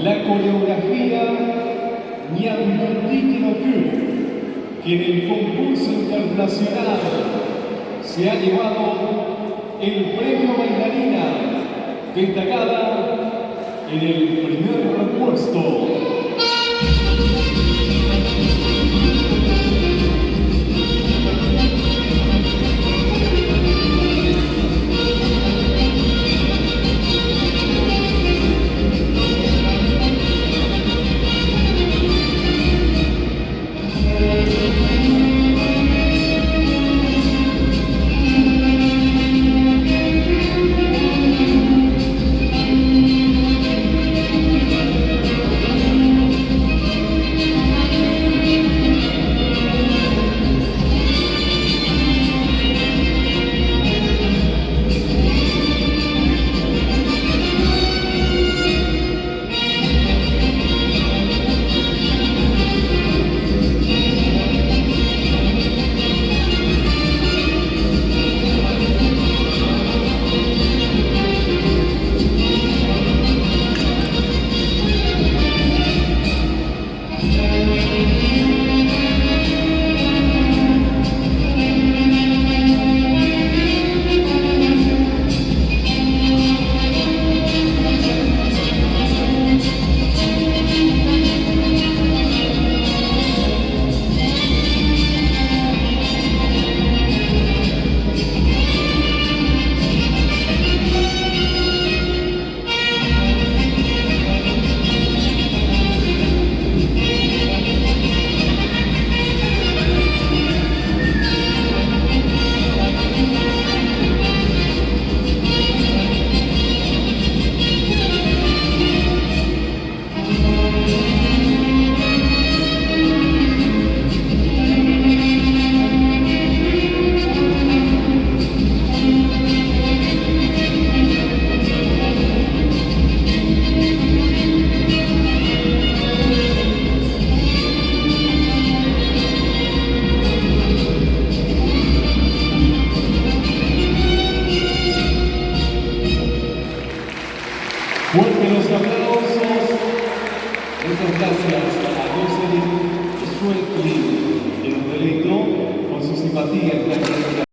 la coreografía Ñandutiki no Ku, que en el concurso internacional se ha llevado el premio bailarina destacada en el primer puesto. Fuerte los aplausos. Muchas gracias a Jocelyn Schwetlin, que nos deleitó con su simpatía en la